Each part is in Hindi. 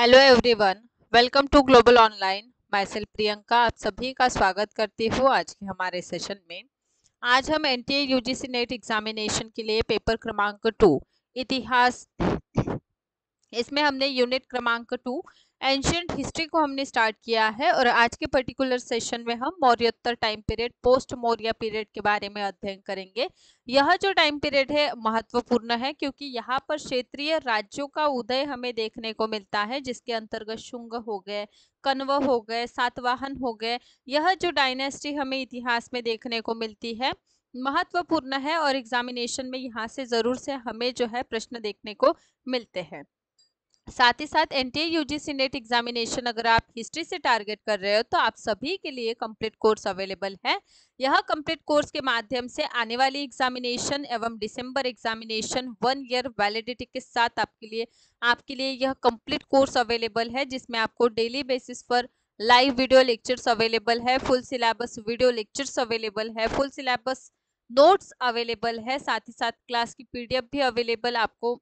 Hello everyone, welcome to global online. Myself Priyanka आप सभी का स्वागत करती हूँ आज के हमारे सेशन में। आज हम एनटीए यूजीसी नेट एग्जामिनेशन के लिए पेपर क्रमांक 2 इतिहास, इसमें हमने यूनिट क्रमांक 2 एंशियंट हिस्ट्री को हमने स्टार्ट किया है और आज के पर्टिकुलर सेशन में हम मौर्योत्तर time period, post Maurya period के बारे में अध्ययन करेंगे। यह जो टाइम पीरियड है महत्वपूर्ण है क्योंकि यहाँ पर क्षेत्रीय राज्यों का उदय हमें देखने को मिलता है, जिसके अंतर्गत शुंग हो गए, कण्व हो गए, सातवाहन हो गए। यह जो डायनेस्टी हमें इतिहास में देखने को मिलती है महत्वपूर्ण है और एग्जामिनेशन में यहाँ से जरूर से हमें जो है प्रश्न देखने को मिलते हैं। साथ ही साथ एनटीए यूजीसी नेट एग्जामिनेशन अगर आप हिस्ट्री से टारगेट कर रहे हो तो आप सभी के लिए कंप्लीट कोर्स अवेलेबल है। यह कंप्लीट कोर्स के माध्यम से आने वाली एग्जामिनेशन एवं दिसंबर एग्जामिनेशन 1 ईयर वैलिडिटी के साथ आपके लिए यह कंप्लीट कोर्स अवेलेबल है, जिसमें आपको डेली बेसिस पर लाइव वीडियो लेक्चर्स अवेलेबल है, full syllabus video lectures available है, फुल सिलेबस नोट्स अवेलेबल है, साथ ही साथ क्लास की पीडीएफ भी अवेलेबल आपको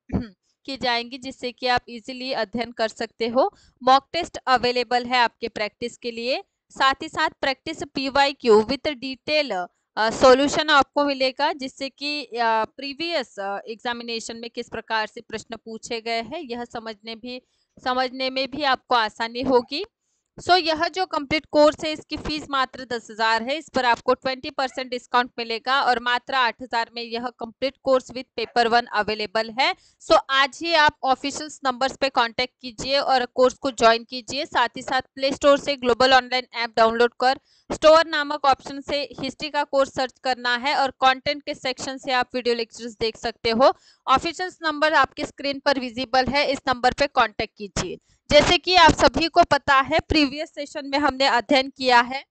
की जाएंगी, जिससे कि आप इजीली अध्ययन कर सकते हो। मॉक टेस्ट अवेलेबल है आपके प्रैक्टिस के लिए, साथ ही साथ practice PYQ with detail solution आपको मिलेगा, जिससे कि प्रीवियस एग्जामिनेशन में किस प्रकार से प्रश्न पूछे गए हैं यह समझने में भी आपको आसानी होगी। यह जो कंप्लीट कोर्स है इसकी फीस मात्र 10,000 है। इस पर आपको 20% डिस्काउंट मिलेगा और मात्र 8,000 में यह complete course with paper 1 available है। आज ही आप ऑफिशियल नंबर्स पे कांटेक्ट कीजिए और कोर्स को ज्वाइन कीजिए। साथ ही साथ प्ले स्टोर से ग्लोबल ऑनलाइन ऐप डाउनलोड कर स्टोर नामक ऑप्शन से हिस्ट्री का कोर्स सर्च करना है और कंटेंट के सेक्शन से आप वीडियो लेक्चर्स देख सकते हो। ऑफिशियल नंबर आपके स्क्रीन पर विजिबल है, इस नंबर पे कांटेक्ट कीजिए। जैसे कि आप सभी को पता है प्रीवियस सेशन में हमने अध्ययन किया है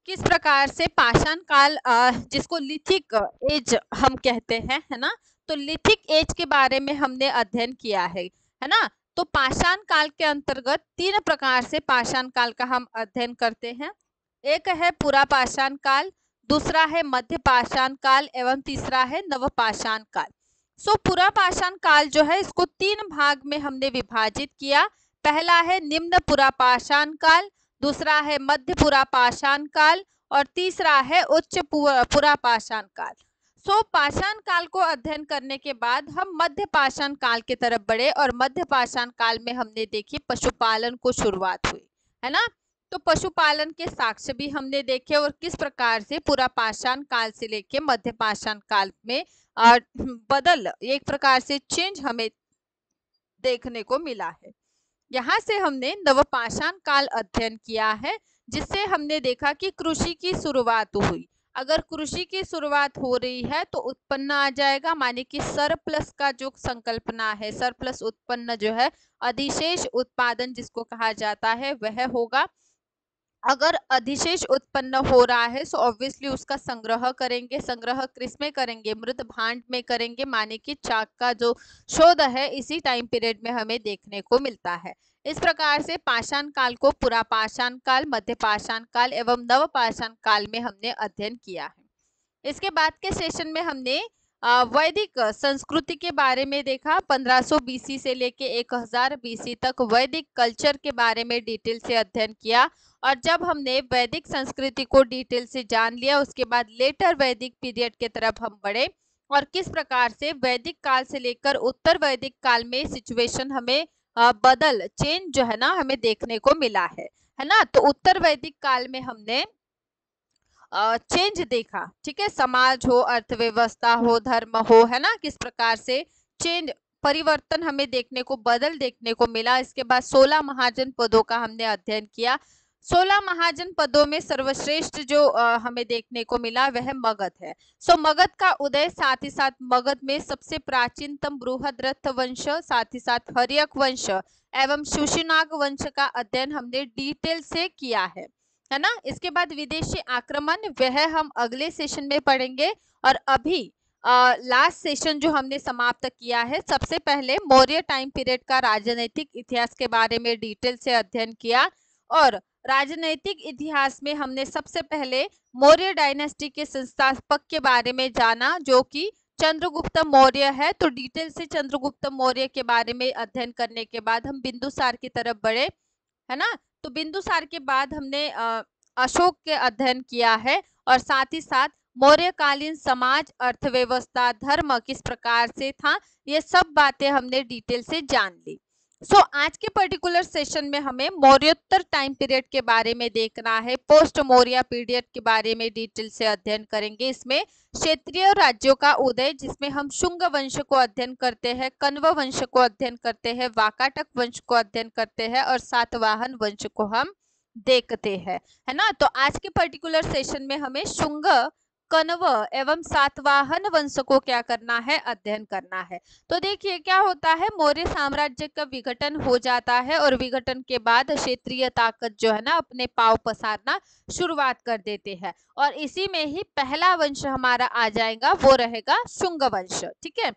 किस प्रकार से पाषाण काल, जिसको लिथिक एज हम कहते हैं, है ना। तो लिथिक एज के बारे में हमने अध्ययन किया है ना। तो पाषाण काल के अंतर्गत 3 प्रकार से पाषाण काल का हम अध्ययन करते हैं। एक है पुरा पाषाण काल, दूसरा है मध्य पाषाण काल एवं तीसरा है नव पाषाण काल। पुरा पाषाण काल जो है इसको 3 भाग में हमने विभाजित किया। पहला है निम्न पुरा पाषाण काल, दूसरा है मध्य पुरा पाषाण काल और तीसरा है उच्च पुरा पाषाण काल। पाषाण काल को अध्ययन करने के बाद हम मध्य पाषाण काल की तरफ बढ़े और मध्य पाषाण काल में हमने देखी पशुपालन को शुरुआत हुई, है ना। तो पशुपालन के साक्ष्य भी हमने देखे और किस प्रकार से पुरा पाषाण काल से लेके मध्य पाषाण काल में एक प्रकार से चेंज हमें देखने को मिला है। यहाँ से हमने नवपाषाण काल अध्ययन किया है, जिससे हमने देखा कि कृषि की शुरुआत हुई। अगर कृषि की शुरुआत हो रही है तो उत्पन्न आ जाएगा, माने कि सरप्लस का जो संकल्पना है, सरप्लस उत्पन्न जो है, अधिशेष उत्पादन जिसको कहा जाता है वह होगा। अगर अधिशेष उत्पन्न हो रहा है तो ऑब्वियसली उसका संग्रह करेंगे। संग्रह किस में करेंगे? मृत भांड में करेंगे, माने कि चाक का जो शोध है इसी टाइम पीरियड में हमें देखने को मिलता है। इस प्रकार से पाषाण काल को पुरा पाषाण काल, मध्य पाषाण काल एवं नव पाषाण काल में हमने अध्ययन किया है। इसके बाद के सेशन में हमने वैदिक संस्कृति के बारे में देखा। 1500 बीसी से लेके 1000 बीसी तक वैदिक कल्चर के बारे में डिटेल से अध्ययन किया। और जब हमने वैदिक संस्कृति को डिटेल से जान लिया उसके बाद लेटर वैदिक पीरियड के तरफ हम बढ़े और किस प्रकार से वैदिक काल से लेकर उत्तर वैदिक काल में सिचुएशन हमें चेंज जो है ना हमें देखने को मिला है ना। तो उत्तर वैदिक काल में हमने चेंज देखा, ठीक है। समाज हो, अर्थव्यवस्था हो, धर्म हो, है ना, किस प्रकार से चेंज परिवर्तन हमें देखने को मिला। इसके बाद 16 महाजन पदों का हमने अध्ययन किया। 16 महाजन पदों में सर्वश्रेष्ठ जो हमें देखने को मिला वह मगध है। मगध का उदय, साथ ही साथ मगध में सबसे प्राचीनतम बृहद्रथ वंश, साथ ही साथ हर्यक वंश एवं शुशुनाग वंश का अध्ययन हमने डिटेल से किया है ना। इसके बाद विदेशी आक्रमण वह हम अगले सेशन में पढ़ेंगे। और अभी लास्ट सेशन जो हमने समाप्त किया है, सबसे पहले मौर्य टाइम पीरियड का राजनीतिक इतिहास के बारे में डिटेल से अध्ययन किया। और राजनीतिक इतिहास में हमने सबसे पहले मौर्य डायनेस्टी के संस्थापक के बारे में जाना, जो कि चंद्रगुप्त मौर्य है। तो डिटेल से चंद्रगुप्त मौर्य के बारे में अध्ययन करने के बाद हम बिंदुसार की तरफ बढ़े, है ना। तो बिंदुसार के बाद हमने अशोक के अध्ययन किया है, और साथ ही साथ मौर्यकालीन समाज, अर्थव्यवस्था, धर्म किस प्रकार से था, ये सब बातें हमने डिटेल से जान ली। आज के पर्टिकुलर सेशन में हमें मौर्योत्तर टाइम पीरियड के बारे में देखना है, पोस्ट मौर्य पीरियड के बारे में डिटेल से अध्ययन करेंगे। इसमें क्षेत्रीय राज्यों का उदय, जिसमें हम शुंग वंश को अध्ययन करते हैं, कण्व वंश को अध्ययन करते हैं, वाकाटक वंश को अध्ययन करते हैं, और सातवाहन वंश को हम देखते हैं, है ना। तो आज के पर्टिकुलर सेशन में हमें शुंग, कण्व एवं सातवाहन वंश को क्या करना है, अध्ययन करना है। तो देखिए क्या होता है, मौर्य साम्राज्य का विघटन हो जाता है, और विघटन के बाद क्षेत्रीय ताकत जो है ना अपने पांव पसारना शुरुआत कर देते हैं, और इसी में ही पहला वंश हमारा आ जाएगा, वो रहेगा शुंग वंश। ठीक है।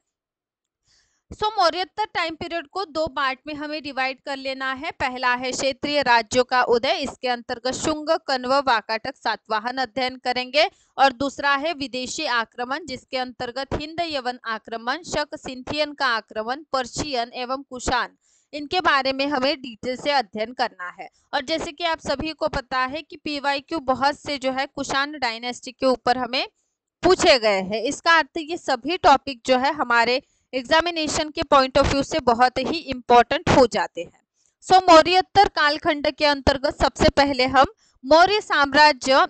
मौर्योत्तर टाइम पीरियड को दो पार्ट में हमें डिवाइड कर लेना है। पहला है क्षेत्रीय राज्यों का उदय, इसके अंतर्गत शुंग, कण्व, वाकाटक, सातवाहन अध्ययन करेंगे। और दूसरा है विदेशी आक्रमण, जिसके अंतर्गत हिंद यवन आक्रमण, शक, सिंथियन का आक्रमण, पर्शियन एवं कुषाण, इनके बारे में हमें डिटेल से अध्ययन करना है। और जैसे कि आप सभी को पता है कि पीवाईक्यू बहुत से जो है कुषाण डायनेस्टी के ऊपर हमें पूछे गए हैं। इसका अर्थ ये सभी टॉपिक जो है हमारे एग्जामिनेशन के पॉइंट ऑफ व्यू से बहुत ही इंपॉर्टेंट हो जाते हैं। मौर्योत्तर कालखंड के अंतर्गत सबसे पहले हम मौर्य साम्राज्य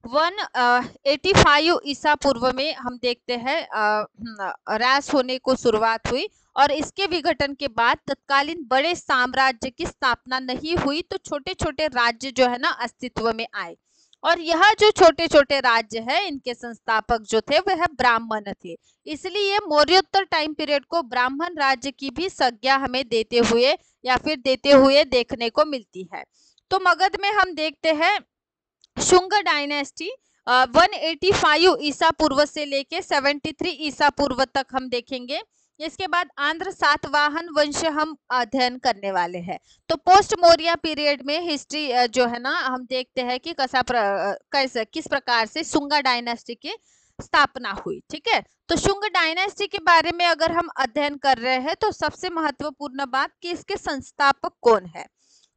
185 ईसा पूर्व में हम देखते हैं ह्रास होने को शुरुआत हुई, और इसके विघटन के बाद तत्कालीन बड़े साम्राज्य की स्थापना नहीं हुई, तो छोटे छोटे राज्य जो है ना अस्तित्व में आए। और यह जो छोटे छोटे राज्य है, इनके संस्थापक जो थे वह ब्राह्मण थे, इसलिए मौर्योत्तर टाइम पीरियड को ब्राह्मण राज्य की भी संज्ञा हमें देते हुए देखने को मिलती है। तो मगध में हम देखते हैं शुंग डायनेस्टी 185 ईसा पूर्व से लेके 73 ईसा पूर्व तक हम देखेंगे। इसके बाद आंध्र सातवाहन वंश हम अध्ययन करने वाले हैं। तो पोस्ट मौर्य पीरियड में हिस्ट्री जो है ना हम देखते हैं कि किस प्रकार से शुंगा डायनेस्टी की स्थापना हुई। ठीक है। तो शुंग डायनेस्टी के बारे में अगर हम अध्ययन कर रहे हैं, तो सबसे महत्वपूर्ण बात कि इसके संस्थापक कौन है।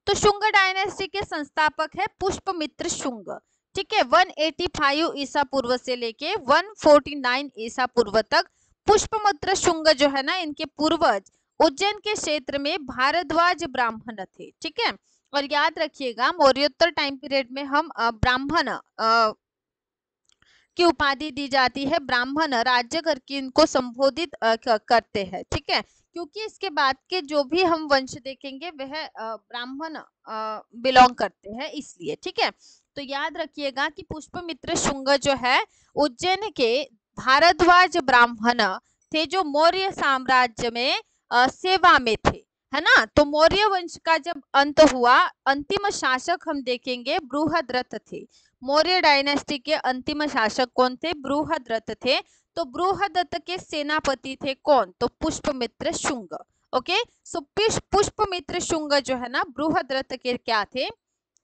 तो शुंग डायनेस्टी के संस्थापक है पुष्पमित्र शुंग। ठीक है। 185 ईसा पूर्व से लेके 149 ईसा पूर्व तक पुष्पमित्र शुंग जो है ना, इनके पूर्वज उज्जैन के क्षेत्र में भारद्वाज ब्राह्मण थे। ठीक है। और याद रखिएगा मौर्योत्तर टाइम पीरियड में हम ब्राह्मण की उपाधि दी जाती है, ब्राह्मण राज्य करके इनको संबोधित करते हैं। ठीक है। क्योंकि इसके बाद के जो भी हम वंश देखेंगे वह ब्राह्मण बिलोंग करते हैं, इसलिए। ठीक है। तो याद रखिएगा कि पुष्पमित्र शुंग जो है उज्जैन के भारद्वाज ब्राह्मण थे, जो मौर्य साम्राज्य में सेवा में थे, है ना। तो मौर्य वंश का जब अंत हुआ, अंतिम शासक हम देखेंगे बृहद्रथ थे। मौर्य डायनेस्टी के अंतिम शासक कौन थे? बृहद्रथ थे। तो बृहदत्त के सेनापति थे कौन? तो पुष्पमित्र शुंग। ओके। सो पुष्पमित्र शुंग जो है ना बृहद्रथ के क्या थे?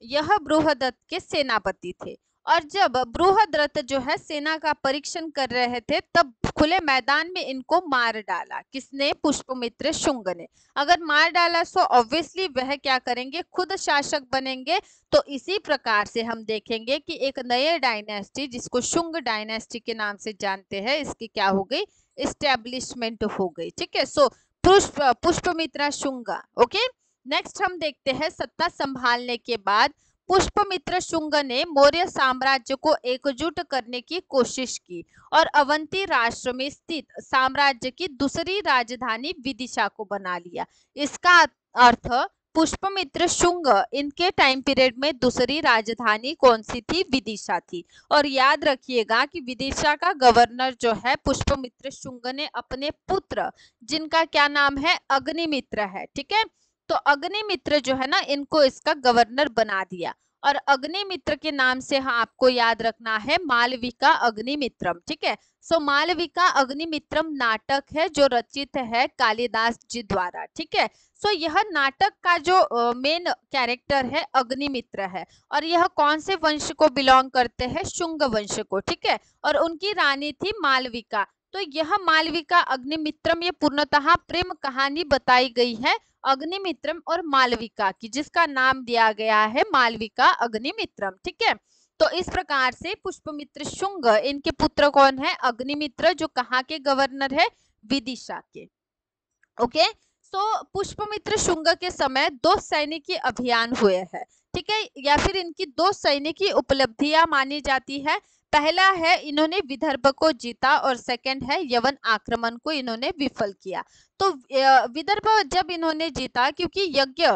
यह बृहदत्त के सेनापति थे। और जब बृहद्रथ जो है सेना का परीक्षण कर रहे थे, तब खुले मैदान में इनको मार डाला। किसने? पुष्पमित्र शुंग ने। अगर मार डाला तो ऑब्वियसली वह क्या करेंगे? खुद शासक बनेंगे। तो इसी प्रकार से हम देखेंगे कि एक नए डायनेस्टी, जिसको शुंग डायनेस्टी के नाम से जानते हैं, इसकी क्या हो गई? इस्टेब्लिशमेंट हो गई। ठीक है। सो पुष्पमित्र शुंग। ओके। नेक्स्ट हम देखते हैं सत्ता संभालने के बाद पुष्पमित्र शुंग ने मौर्य साम्राज्य को एकजुट करने की कोशिश की, और अवंती राष्ट्र में स्थित साम्राज्य की दूसरी राजधानी विदिशा को बना लिया। इसका अर्थ पुष्पमित्र शुंग इनके टाइम पीरियड में दूसरी राजधानी कौन सी थी? विदिशा थी। और याद रखिएगा कि विदिशा का गवर्नर जो है पुष्पमित्र शुंग ने अपने पुत्र, जिनका क्या नाम है? अग्निमित्र है। ठीक है। तो अग्निमित्र जो है ना, इनको इसका गवर्नर बना दिया। और अग्निमित्र के नाम से हाँ आपको याद रखना है मालविका अग्निमित्रम। ठीक है। सो मालविका अग्निमित्रम नाटक है जो रचित है कालिदास जी द्वारा। ठीक है। सो यह नाटक का जो मेन कैरेक्टर है अग्निमित्र है, और यह कौन से वंश को बिलोंग करते हैं? शुंग वंश को। ठीक है। और उनकी रानी थी मालविका। तो यह मालविका अग्निमित्रम, ये पूर्णतः प्रेम कहानी बताई गई है अग्निमित्रम और मालविका की, जिसका नाम दिया गया है मालविका अग्निमित्रम। ठीक है, तो इस प्रकार से पुष्पमित्र शुंग, इनके पुत्र कौन है? अग्निमित्र, जो कहाँ के गवर्नर है? विदिशा के। ओके, सो पुष्पमित्र शुंग के समय 2 सैनिकी अभियान हुए हैं। ठीक है, या फिर इनकी 2 सैनिकी उपलब्धियां मानी जाती है। पहला है इन्होंने विदर्भ को जीता और सेकंड है यवन आक्रमण को इन्होंने विफल किया। तो विदर्भ जब इन्होंने जीता, क्योंकि यज्ञ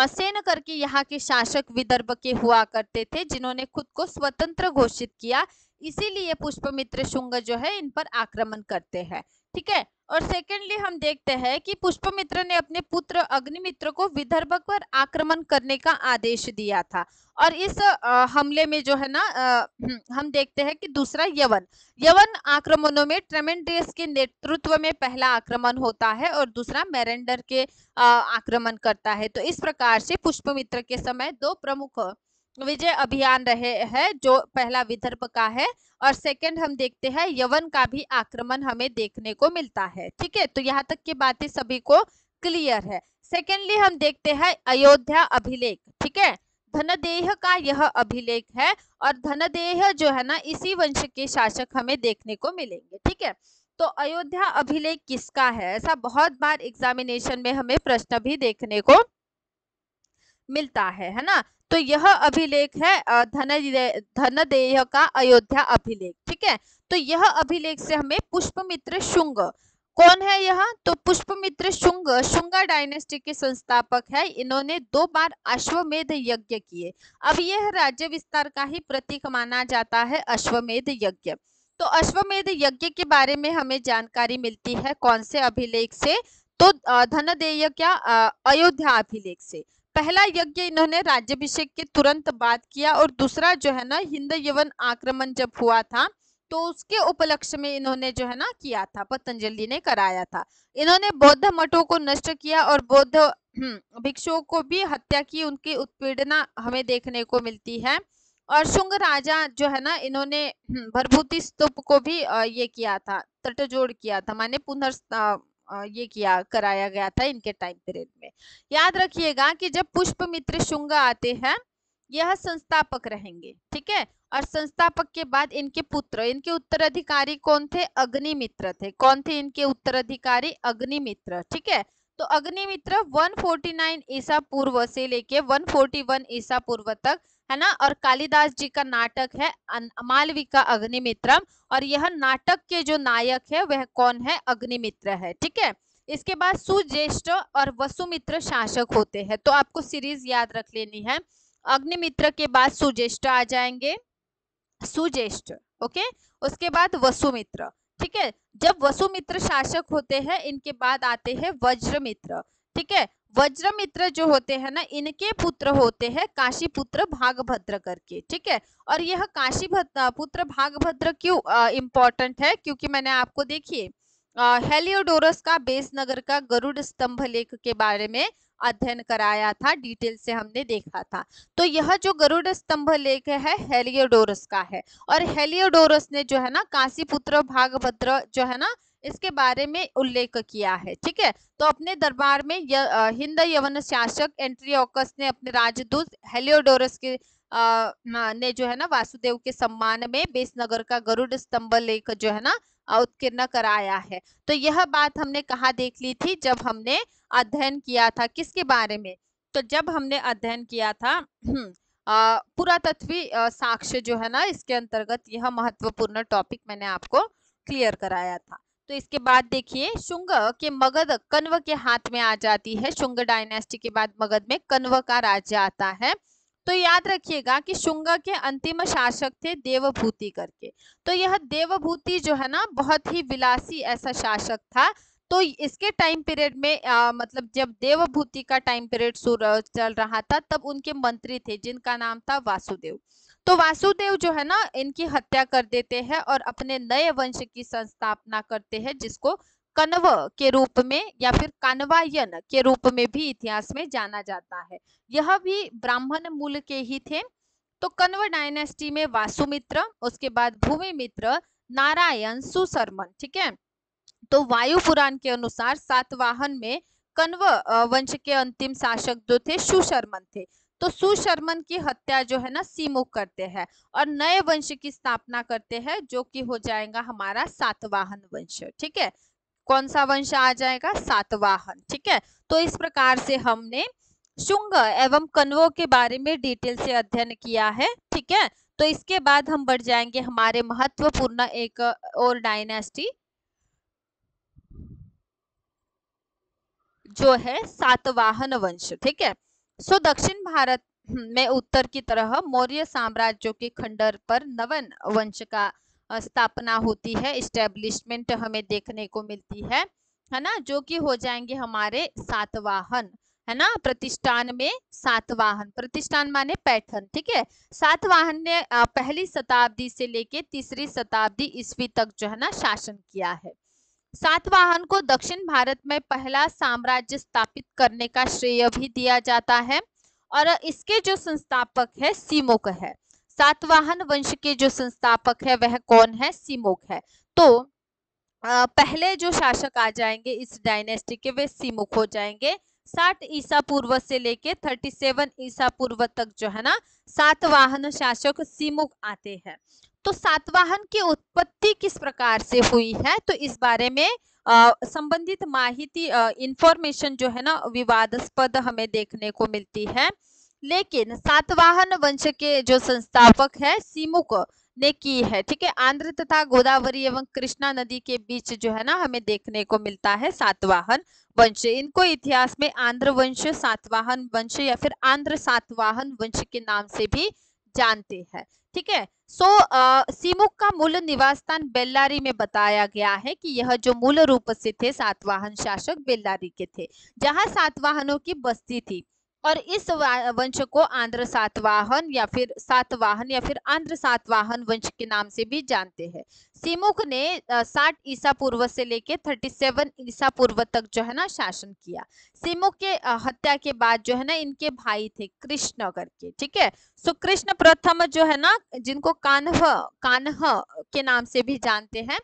सेन करके यहाँ के शासक विदर्भ के हुआ करते थे, जिन्होंने खुद को स्वतंत्र घोषित किया, इसीलिए पुष्पमित्र शुंग जो है इन पर आक्रमण करते हैं। ठीक है, और सेकेंडली हम देखते हैं कि पुष्पमित्र ने अपने पुत्र अग्निमित्र को विदर्भ पर आक्रमण करने का आदेश दिया था। और इस हमले में जो है ना हम देखते हैं कि दूसरा यवन आक्रमणों में ट्रेमेंडियस के नेतृत्व में पहला आक्रमण होता है और दूसरा मेरेंडर के आक्रमण करता है। तो इस प्रकार से पुष्पमित्र के समय 2 प्रमुख विजय अभियान रहे हैं, जो पहला विदर्भ का है और सेकंड हम देखते हैं यवन का भी आक्रमण हमें देखने को मिलता है। ठीक है, तो यहाँ तक की बातें सभी को क्लियर है। सेकेंडली हम देखते हैं अयोध्या अभिलेख। ठीक है, धनदेह का यह अभिलेख है और धनदेह जो है ना इसी वंश के शासक हमें देखने को मिलेंगे। ठीक है, तो अयोध्या अभिलेख किसका है? ऐसा बहुत बार एग्जामिनेशन में हमें प्रश्न भी देखने को मिलता है ना। तो यह अभिलेख है धनदेह का अयोध्या अभिलेख। ठीक है, तो यह अभिलेख से हमें पुष्पमित्र शुंग, कौन है यह? तो पुष्पमित्र शुंग शुंगा डायनेस्टी के संस्थापक है। इन्होंने 2 बार अश्वमेध यज्ञ किए। अब यह राज्य विस्तार का ही प्रतीक माना जाता है अश्वमेध यज्ञ। तो अश्वमेध यज्ञ के बारे में हमें जानकारी मिलती है कौन से अभिलेख से? तो धनदेय क्या अयोध्या अभिलेख से। पहला यज्ञ इन्होंने राज्याभिषेक के तुरंत बाद किया और दूसरा जो है ना हिंद यवन आक्रमण जब हुआ था तो उसके उपलक्ष्य में इन्होंने जो है ना किया था, पतंजलि ने कराया था। इन्होंने बौद्ध मठों को नष्ट किया और बौद्ध भिक्षुओं को भी हत्या की, उनकी उत्पीड़ना हमें देखने को मिलती है। और शुंग राजा जो है ना इन्होंने भरभूति स्तूप को भी ये किया था, तटजोड़ किया था, माने ये किया कराया गया था इनके टाइम पीरियड में। याद रखिएगा कि जब पुष्पमित्र शुंग आते हैं यह संस्थापक रहेंगे। ठीक है, और संस्थापक के बाद इनके पुत्र, इनके उत्तराधिकारी कौन थे? अग्निमित्र थे। कौन थे इनके उत्तराधिकारी? अग्निमित्र। ठीक है, तो अग्निमित्र 149 ईसा पूर्व से लेके 141 ईसा पूर्व तक है ना। और कालिदास जी का नाटक है मालविका अग्निमित्रम और यह नाटक के जो नायक है वह कौन है? अग्निमित्र है। ठीक है, इसके बाद सुज्येष्ठ और वसुमित्र शासक होते हैं। तो आपको सीरीज याद रख लेनी है। अग्निमित्र के बाद सुज्येष्ठ आ जाएंगे, सुज्येष्ठ। ओके, उसके बाद वसुमित्र। ठीक है, जब वसुमित्र शासक होते हैं इनके बाद आते हैं वज्रमित्र। ठीक है, वज्रमित्र जो होते हैं ना इनके पुत्र होते हैं काशीपुत्र भागभद्र करके। ठीक है, और यह काशीपुत्र भागभद्र क्यों इंपॉर्टेंट है? क्योंकि मैंने आपको देखिए हेलियोडोरस का बेस नगर का गरुड़ स्तंभ लेख के बारे में अध्ययन कराया था, डिटेल से हमने देखा था। तो यह जो गरुड़ स्तंभ लेख है हेलियोडोरस का है और हेलियोडोरस ने जो है ना काशीपुत्र भागभद्र जो है ना इसके बारे में उल्लेख किया है। ठीक है, तो अपने दरबार में हिंद यवन शासक एंट्रियोकस ने अपने राजदूत हेलियोडोरस के ने जो है ना वासुदेव के सम्मान में बेसनगर का गरुड़ स्तंभ लेख जो है ना उत्कीर्ण कराया है। तो यह बात हमने कहा देख ली थी जब हमने अध्ययन किया था किसके बारे में? तो जब हमने अध्ययन किया था पुरातत्वीय साक्ष्य जो है ना इसके अंतर्गत यह महत्वपूर्ण टॉपिक मैंने आपको क्लियर कराया था। तो इसके बाद देखिए शुंग के मगध कण्व के हाथ में आ जाती है। शुंग डायनेस्टी के बाद मगध में कण्व का राज्य आता है। तो याद रखिएगा कि शुंग के अंतिम शासक थे देवभूति करके। तो यह देवभूति जो है ना बहुत ही विलासी ऐसा शासक था। तो इसके टाइम पीरियड में मतलब जब देवभूति का टाइम पीरियड चल रहा था तब उनके मंत्री थे जिनका नाम था वासुदेव। तो वासुदेव जो है ना इनकी हत्या कर देते हैं और अपने नए वंश की संस्थापना करते हैं जिसको कण्व के रूप में या फिर कानवायन के रूप में भी इतिहास में जाना जाता है। यह भी ब्राह्मण मूल के ही थे। तो कण्व डायनेस्टी में वासुमित्र, उसके बाद भूमिमित्र, नारायण सुशर्मन। ठीक है, तो वायु पुराण के अनुसार सातवाहन में कण्व वंश के अंतिम शासक जो थे सुशर्मन थे। तो सुशर्मन की हत्या जो है ना सीमुख करते हैं और नए वंश की स्थापना करते हैं जो कि हो जाएगा हमारा सातवाहन वंश। ठीक है, कौन सा वंश आ जाएगा? सातवाहन। ठीक है, तो इस प्रकार से हमने शुंग एवं कण्वों के बारे में डिटेल से अध्ययन किया है। ठीक है, तो इसके बाद हम बढ़ जाएंगे हमारे महत्वपूर्ण एक और डायनेस्टी जो है सातवाहन वंश। ठीक है, सो दक्षिण भारत में उत्तर की तरह मौर्य साम्राज्य के खंडर पर नवन वंश का स्थापना होती है, इस्टेब्लिशमेंट हमें देखने को मिलती है ना, जो कि हो जाएंगे हमारे सातवाहन, है ना। प्रतिष्ठान में सातवाहन, प्रतिष्ठान माने पैठन। ठीक है, सातवाहन ने पहली शताब्दी से लेके तीसरी शताब्दी ईस्वी तक जो है ना शासन किया है। सातवाहन को दक्षिण भारत में पहला साम्राज्य स्थापित करने का श्रेय भी दिया जाता है और इसके जो संस्थापक है सीमुक है। सातवाहन वंश के जो संस्थापक है वह कौन है? सीमुक है। तो पहले जो शासक आ जाएंगे इस डायनेस्टी के वे सीमुक हो जाएंगे। 60 ईसा पूर्व से लेके 37 ईसा पूर्व तक जो है ना सातवाहन शासक सीमुक आते हैं। तो सातवाहन की उत्पत्ति किस प्रकार से हुई है, तो इस बारे में संबंधित माहिती इंफॉर्मेशन जो है ना विवादास्पद हमें देखने को मिलती है। लेकिन सातवाहन वंश के जो संस्थापक है सीमुक ने की है। ठीक है, आंध्र तथा गोदावरी एवं कृष्णा नदी के बीच जो है ना हमें देखने को मिलता है सातवाहन वंश। इनको इतिहास में आंध्र वंश, सातवाहन वंश या फिर आंध्र सातवाहन वंश के नाम से भी जानते हैं। ठीक है, सो सीमुक का मूल निवास स्थान बेल्लारी में बताया गया है कि यह जो मूल रूप से थे सातवाहन शासक बेल्लारी के थे, जहां सातवाहनों की बस्ती थी और इस वंश को आंध्र सातवाहन या फिर आंध्र सातवाहन वंश के नाम से भी जानते हैं। सीमुक ने 60 ईसा पूर्व से लेके 37 ईसा पूर्व तक जो है ना शासन किया। सीमुक के हत्या के बाद जो है ना इनके भाई थे कृष्ण करके। ठीक है, सो कृष्ण प्रथम जो है ना जिनको कान्ह के नाम से भी जानते हैं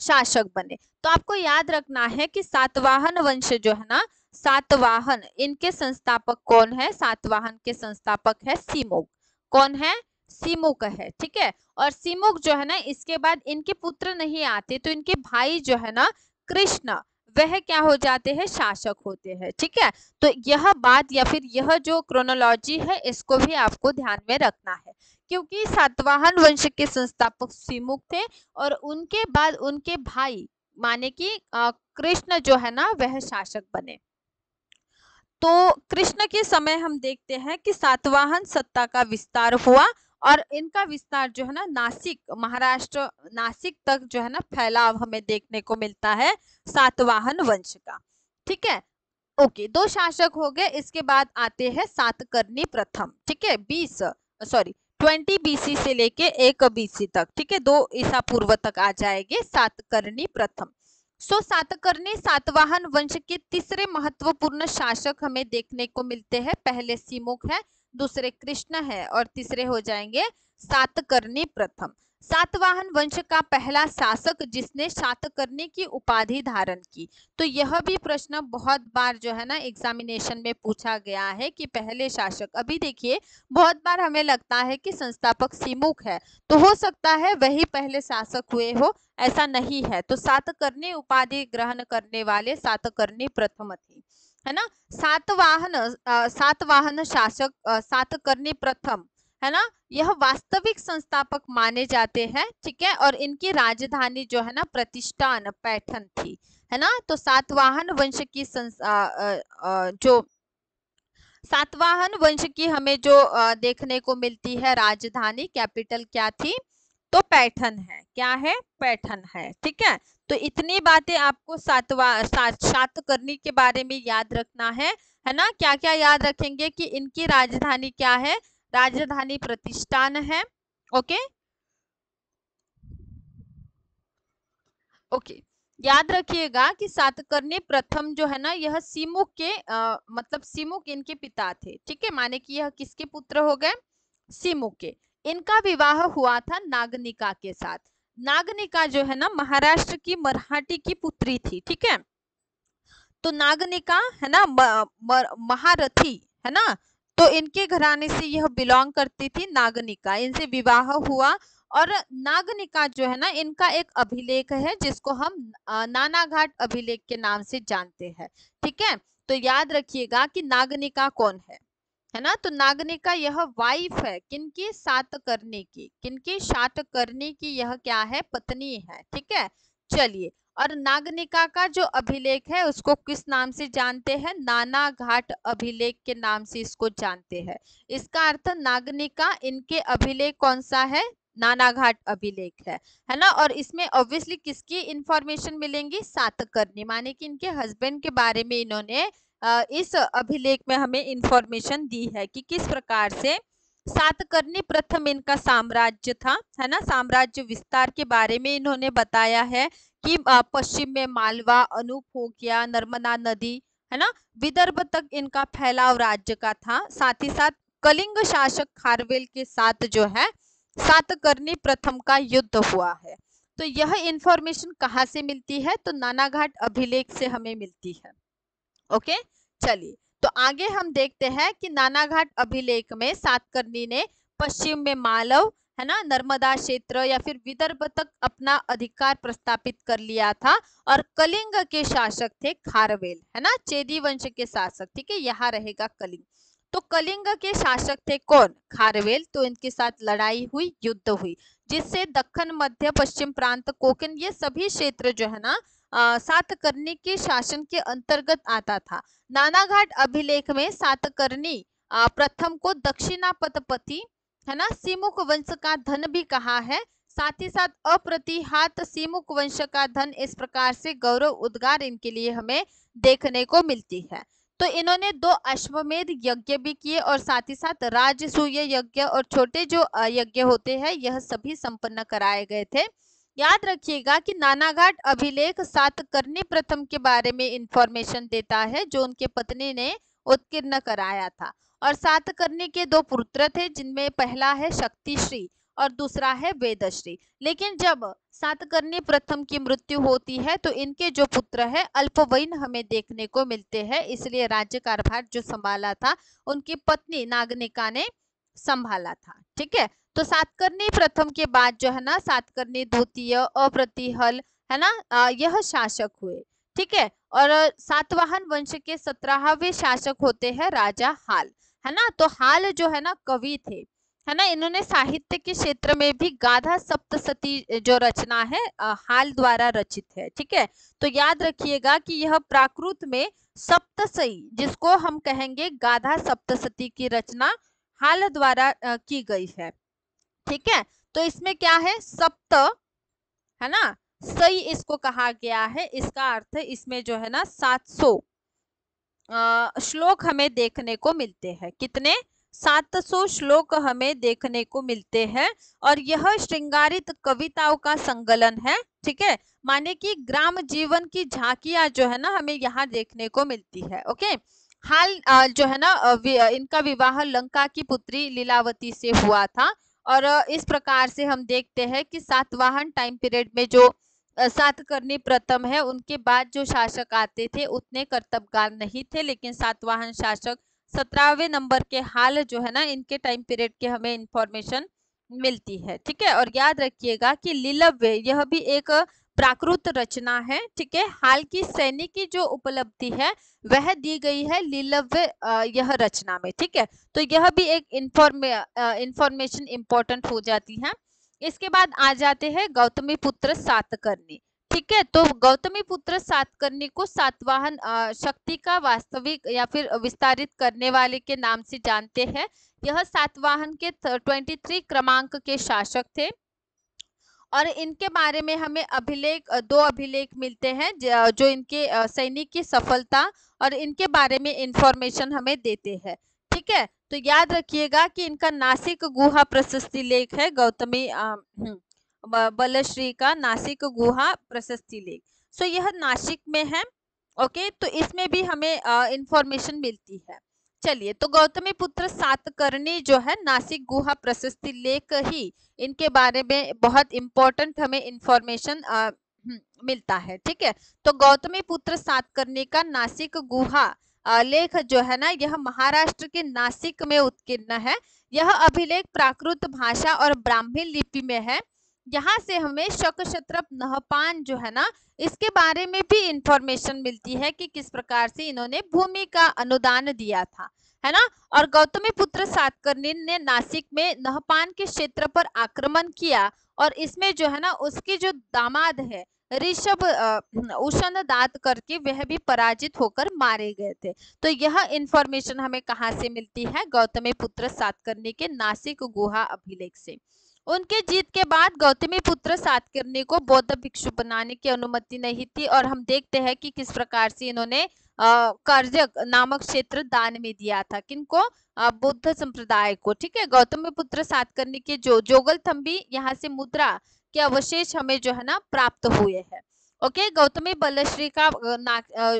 शासक बने। तो आपको याद रखना है कि सातवाहन वंश जो है ना सातवाहन, इनके संस्थापक कौन है? सातवाहन के संस्थापक है सीमुक। कौन है? सीमुक है। ठीक है, और सीमुक जो है ना इसके बाद इनके पुत्र नहीं आते तो इनके भाई जो है ना कृष्ण वह क्या हो जाते हैं? शासक होते हैं। ठीक है, तो यह बात या फिर यह जो क्रोनोलॉजी है इसको भी आपको ध्यान में रखना है क्योंकि सातवाहन वंश के संस्थापक सीमुक थे और उनके बाद उनके भाई माने कि कृष्ण जो है ना वह शासक बने। तो कृष्ण के समय हम देखते हैं कि सातवाहन सत्ता का विस्तार हुआ और इनका विस्तार जो है ना नासिक, महाराष्ट्र नासिक तक जो है ना फैलाव हमें देखने को मिलता है सातवाहन वंश का। ठीक है, ओके, दो शासक हो गए। इसके बाद आते हैं सातकर्णी प्रथम। ठीक है, 20 बीसी से लेके 1 बीसी तक। ठीक है, 2 ईसा पूर्व तक आ जाएंगे सातकर्णी प्रथम। सो सातकर्णी सातवाहन वंश के तीसरे महत्वपूर्ण शासक हमें देखने को मिलते हैं। पहले सीमुक है, दूसरे कृष्ण है और तीसरे हो जाएंगे सातकर्णी प्रथम। सातवाहन वंश का पहला शासक जिसने सातकर्णी की उपाधि धारण की। तो यह भी प्रश्न बहुत बार जो है ना एग्जामिनेशन में पूछा गया है कि पहले शासक, अभी देखिए बहुत बार हमें लगता है कि संस्थापक सीमुक है तो हो सकता है वही पहले शासक हुए हो, ऐसा नहीं है। तो सातकर्णी उपाधि ग्रहण करने वाले सातकर्णी प्रथम थे, है ना। सातवाहन शासक सातकर्णी प्रथम, है ना, यह वास्तविक संस्थापक माने जाते हैं। ठीक है, और इनकी राजधानी जो है ना प्रतिष्ठान पैठन थी, है ना। तो सातवाहन वंश की जो सातवाहन वंश की हमें जो देखने को मिलती है राजधानी, कैपिटल क्या थी? तो पैठन है। क्या है? पैठन है। ठीक है, तो इतनी बातें आपको सातकर्णी के बारे में याद रखना है ना। क्या क्या याद रखेंगे कि इनकी राजधानी क्या है? राजधानी प्रतिष्ठान है। ओके ओके, याद रखिएगा कि सातकर्णी प्रथम जो है ना यह सीमुक के मतलब सीमुक इनके पिता थे। ठीक है, माने कि यह किसके पुत्र हो गए? सीमुक के। इनका विवाह हुआ था नागनिका के साथ। नागनिका जो है ना महाराष्ट्र की मराठी की पुत्री थी, ठीक है। तो नागनिका है ना महारथी है ना, तो इनके घराने से यह बिलोंग करती थी नागनिका, इनसे विवाह हुआ। और नागनिका जो है ना इनका एक अभिलेख है जिसको हम नानाघाट अभिलेख के नाम से जानते हैं, ठीक है। तो याद रखिएगा कि नागनिका कौन है ना। तो नागनिका यह वाइफ है किनकी, सातकर्णी की, किनकी, सातकर्णी की यह क्या है, पत्नी है, ठीक है। चलिए, और नागनिका का जो अभिलेख है उसको किस नाम से जानते हैं, नाना घाट अभिलेख के नाम से इसको जानते हैं। इसका अर्थ नागनिका, इनके अभिलेख कौन सा है, नाना घाट अभिलेख है ना। और इसमें ऑब्वियसली किसकी इंफॉर्मेशन मिलेंगी, सातकर्णी, माने कि इनके हस्बैंड के बारे में इन्होंने इस अभिलेख में हमें इंफॉर्मेशन दी है कि किस प्रकार से सातकर्णी प्रथम इनका साम्राज्य था, है ना। साम्राज्य विस्तार के बारे में इन्होंने बताया है कि पश्चिम में मालवा, अनूप हो गया, नर्मदा नदी, है ना, विदर्भ तक इनका फैलाव राज्य का था। साथ ही साथ कलिंग शासक खारवेल के साथ जो है सातकर्णी प्रथम का युद्ध हुआ है। तो यह इंफॉर्मेशन कहाँ से मिलती है, तो नानाघाट अभिलेख से हमें मिलती है। ओके, चलिए, तो आगे हम देखते हैं कि नानाघाट अभिलेख में सातकर्णी ने पश्चिम में मालव, है ना, नर्मदा क्षेत्र या फिर विदर्भ तक अपना अधिकार प्रस्थापित कर लिया था। और कलिंग के शासक थे खारवेल, है ना, चेदी वंश के शासक, ठीक है, यहाँ रहेगा कलिंग। तो कलिंग के शासक थे कौन, खारवेल। तो इनके साथ लड़ाई हुई, युद्ध हुई, जिससे दक्कन, मध्य पश्चिम प्रांत, कोंकण, ये सभी क्षेत्र जो है ना सातकर्णी के शासन के अंतर्गत आता था। नानाघाट अभिलेख में सातकर्णी प्रथम को दक्षिणापतपति, है ना, सिमुक वंश का धन भी कहा है। साथ ही साथ अप्रतिहात सिमुक वंश का धन, इस प्रकार से गौरव उद्गार इनके लिए हमें देखने को मिलती है। तो इन्होंने 2 अश्वमेध यज्ञ भी किए और साथ ही साथ राजसूय यज्ञ और छोटे जो यज्ञ होते हैं यह सभी संपन्न कराए गए थे। याद रखिएगा कि नानाघाट अभिलेख सातकर्णी प्रथम के बारे में इंफॉर्मेशन देता है जो उनके पत्नी ने उत्कीर्ण कराया था। और सातकर्णी के 2 पुत्र थे जिनमें पहला है शक्तिश्री और दूसरा है वेदश्री। लेकिन जब सातकर्णी प्रथम की मृत्यु होती है तो इनके जो पुत्र है अल्पवयीन हमें देखने को मिलते हैं, इसलिए राज्य कारभार जो संभाला था उनकी पत्नी नागनिका ने संभाला था, ठीक है। तो सातकर्णी प्रथम के बाद जो है ना सातकर्णी द्वितीय, अप्रतिहल, है ना, यह शासक हुए, ठीक है। और सातवाहन वंश के 17वें शासक होते हैं राजा हाल, है ना। तो हाल जो है ना कवि थे, है ना, इन्होंने साहित्य के क्षेत्र में भी गाथा सप्तशती जो रचना है हाल द्वारा रचित है, ठीक है। तो याद रखिएगा कि यह प्राकृत में सप्तशती, जिसको हम कहेंगे गाथा सप्तशती की रचना हाल द्वारा की गई है, ठीक है। तो इसमें क्या है, सप्त, है ना, सही इसको कहा गया है। इसका अर्थ इसमें जो है ना 700 श्लोक हमें देखने को मिलते हैं। कितने, 700 श्लोक हमें देखने को मिलते हैं। और यह श्रृंगारित कविताओं का संकलन है, ठीक है, माने कि ग्राम जीवन की झांकियां जो है ना हमें यहाँ देखने को मिलती है। ओके, हाल जो है ना इनका विवाह लंका की पुत्री लीलावती से हुआ था। और इस प्रकार से हम देखते हैं कि सातवाहन टाइम पीरियड में जो सातकर्णी प्रथम है उनके बाद जो शासक आते थे उतने कर्तव्यगार नहीं थे, लेकिन सातवाहन शासक 17वें नंबर के हाल जो है ना इनके टाइम पीरियड के हमें इंफॉर्मेशन मिलती है, ठीक है। और याद रखिएगा कि लीलव्य यह भी एक प्राकृत रचना है, ठीक है। हाल की सैनिक की जो उपलब्धि है वह दी गई है लीलव्य यह रचना में, ठीक है। तो यह भी एक इंफॉर्मेशन इंपॉर्टेंट हो जाती है। इसके बाद आ जाते हैं गौतमी पुत्र सातकर्णी, ठीक है। तो गौतमी पुत्र सातकर्णी को सातवाहन शक्ति का वास्तविक या फिर विस्तारित करने वाले के नाम से जानते हैं। यह सातवाहन के 23 क्रमांक के शासक थे। और इनके बारे में हमें अभिलेख 2 अभिलेख मिलते हैं जो इनके सैनिक की सफलता और इनके बारे में इंफॉर्मेशन हमें देते हैं, ठीक है। तो याद रखिएगा कि इनका नासिक गुहा प्रशस्ति लेख है, गौतमी बलश्री का नासिक गुहा प्रशस्ति लेख। सो यह नासिक में है, ओके। तो इसमें भी हमें इंफॉर्मेशन मिलती है। चलिए, तो गौतमीपुत्र सातकर्णी जो है नासिक गुहा प्रशस्ति लेख ही इनके बारे में बहुत इंपॉर्टेंट हमें इंफॉर्मेशन मिलता है। ठीक है, तो गौतमीपुत्र सातकर्णी का नासिक गुहा लेख जो है ना, यह महाराष्ट्र के नासिक में उत्कीर्ण है। यह अभिलेख प्राकृत भाषा और ब्राह्मी लिपि में है। यहाँ से हमें शकक्षत्रप नहपान जो है ना, इसके बारे में भी इंफॉर्मेशन मिलती है कि किस प्रकार से इन्होंने भूमि का अनुदान दिया था, है ना। और गौतमीपुत्र सातकर्णी ने नासिक में नहपान के क्षेत्र पर आक्रमण किया और इसमें जो है ना, उसके जो दामाद है ऋषभ उषण दात करके वह भी पराजित होकर मारे गए थे। तो यह इंफॉर्मेशन हमें कहाँ से मिलती है? गौतमीपुत्र सातकर्णी के नासिक गुहा अभिलेख से। उनके जीत के बाद गौतमीपुत्र सातकर्णी को बौद्ध भिक्षु बनाने की अनुमति नहीं थी और हम देखते हैं कि किस प्रकार से इन्होंने कर्जक नामक क्षेत्र दान में दिया था। किनको? बुद्ध संप्रदाय को। ठीक है, गौतमीपुत्र सातकर्णी के जो जोगलथंबी यहाँ से मुद्रा के अवशेष हमें जो है ना प्राप्त हुए हैं। ओके, गौतमी बलश्री का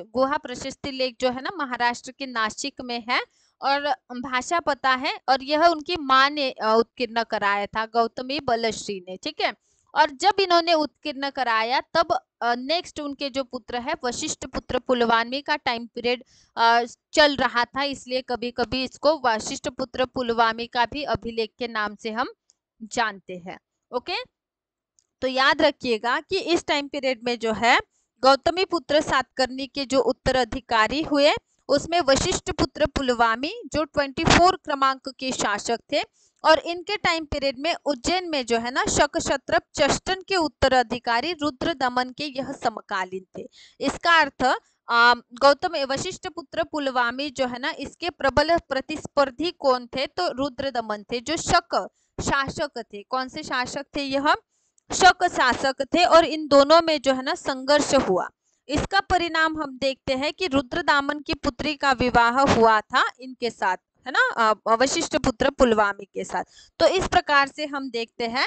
गुहा प्रशस्ति लेख जो है ना महाराष्ट्र के नासिक में है और भाषा पता है, और यह उनकी माँ ने उत्कीर्ण कराया था, गौतमी बलश्री ने। ठीक है, और जब इन्होंने उत्कीर्ण कराया तब नेक्स्ट उनके जो पुत्र है वशिष्ठ पुत्र पुलवामी का टाइम पीरियड चल रहा था, इसलिए कभी कभी इसको वशिष्ठ पुत्र पुलवामी का भी अभिलेख के नाम से हम जानते हैं। ओके, तो याद रखिएगा कि इस टाइम पीरियड में जो है गौतमी पुत्र सातकर्णी के जो उत्तराधिकारी हुए उसमें वशिष्ठ पुत्र पुलवामी जो 24 क्रमांक के शासक थे, और इनके टाइम पीरियड में उज्जैन में जो है ना शकक्षत्रप चष्टन के उत्तराधिकारी रुद्रदमन के यह समकालीन थे। इसका अर्थ गौतम वशिष्ठ पुत्र पुलवामी जो है ना इसके प्रबल प्रतिस्पर्धी कौन थे? तो रुद्रदमन थे, जो शक शासक थे। कौन से शासक थे? यह शक शासक थे, और इन दोनों में जो है ना संघर्ष हुआ। इसका परिणाम हम देखते हैं कि रुद्रदामन की पुत्री का विवाह हुआ था इनके साथ, है ना, वशिष्ठ पुत्र पुलवामी के साथ। तो इस प्रकार से हम देखते हैं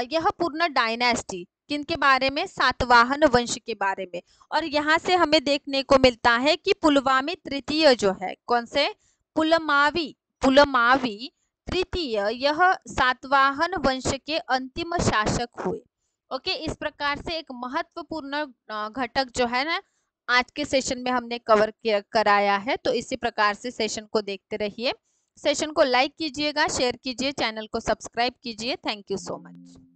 यह पूर्ण डायनेस्टी किनके बारे में? सातवाहन वंश के बारे में। और यहाँ से हमें देखने को मिलता है कि पुलवामी तृतीय जो है, कौन से? पुलमावी तृतीय, यह सातवाहन वंश के अंतिम शासक हुए। ओके, इस प्रकार से एक महत्वपूर्ण घटक जो है ना आज के सेशन में हमने कवर कराया है। तो इसी प्रकार से सेशन को देखते रहिए। सेशन को लाइक कीजिएगा, शेयर कीजिए, चैनल को सब्सक्राइब कीजिए। Thank you so much.